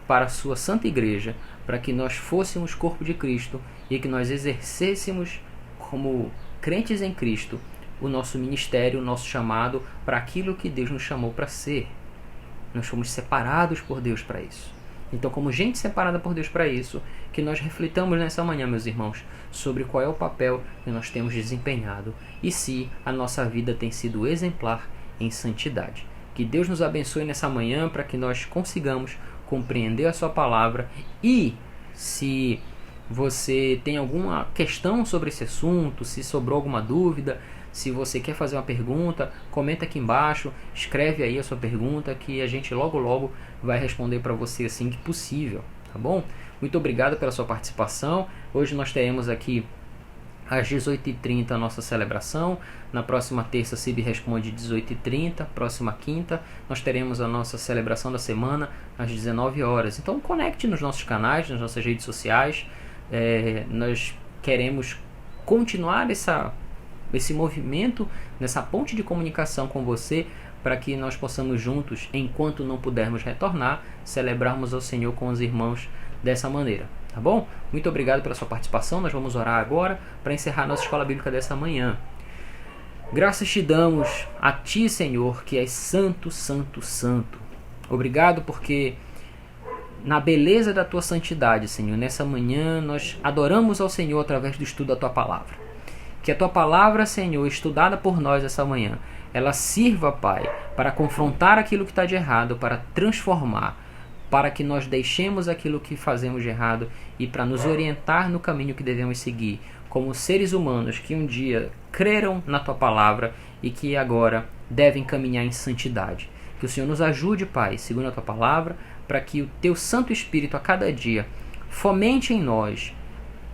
para a sua santa igreja, para que nós fôssemos corpo de Cristo e que nós exercêssemos como crentes em Cristo o nosso ministério, o nosso chamado para aquilo que Deus nos chamou para ser. Nós fomos separados por Deus para isso. Então, como gente separada por Deus para isso, que nós reflitamos nessa manhã, meus irmãos, sobre qual é o papel que nós temos desempenhado e se a nossa vida tem sido exemplar em santidade. Que Deus nos abençoe nessa manhã para que nós consigamos compreender a sua palavra. E se você tem alguma questão sobre esse assunto, se sobrou alguma dúvida, se você quer fazer uma pergunta, comenta aqui embaixo, escreve aí a sua pergunta que a gente logo vai responder para você assim que possível, tá bom? Muito obrigado pela sua participação. Hoje nós teremos aqui às 18h30 a nossa celebração. Na próxima terça, CIB responde 18h30. Próxima quinta, nós teremos a nossa celebração da semana às 19 horas. Então conecte nos nossos canais, nas nossas redes sociais. Nós queremos continuar esse movimento, nessa ponte de comunicação com você, para que nós possamos juntos, enquanto não pudermos retornar, celebrarmos ao Senhor com os irmãos dessa maneira, tá bom? Muito obrigado pela sua participação. Nós vamos orar agora para encerrar nossa escola bíblica dessa manhã. Graças te damos a ti, Senhor, que és santo, santo, santo. Obrigado porque na beleza da tua santidade, Senhor, nessa manhã nós adoramos ao Senhor através do estudo da tua palavra. Que a tua palavra, Senhor, estudada por nós essa manhã, ela sirva, Pai, para confrontar aquilo que está de errado, para transformar, para que nós deixemos aquilo que fazemos de errado e para nos orientar no caminho que devemos seguir, como seres humanos que um dia creram na tua palavra e que agora devem caminhar em santidade. Que o Senhor nos ajude, Pai, segundo a tua palavra, para que o teu Santo Espírito a cada dia fomente em nós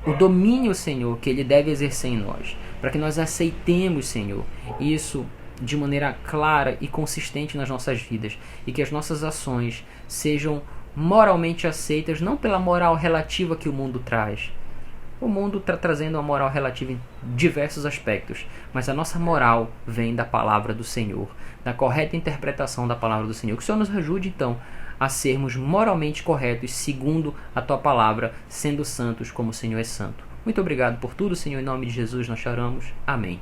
o domínio, Senhor, que ele deve exercer em nós, para que nós aceitemos, Senhor, isso de maneira clara e consistente nas nossas vidas e que as nossas ações sejam moralmente aceitas, não pela moral relativa que o mundo traz. O mundo está trazendo uma moral relativa em diversos aspectos, mas a nossa moral vem da palavra do Senhor, da correta interpretação da palavra do Senhor. Que o Senhor nos ajude, então, a sermos moralmente corretos segundo a tua palavra, sendo santos como o Senhor é santo. Muito obrigado por tudo, Senhor. Em nome de Jesus nós choramos. Amém.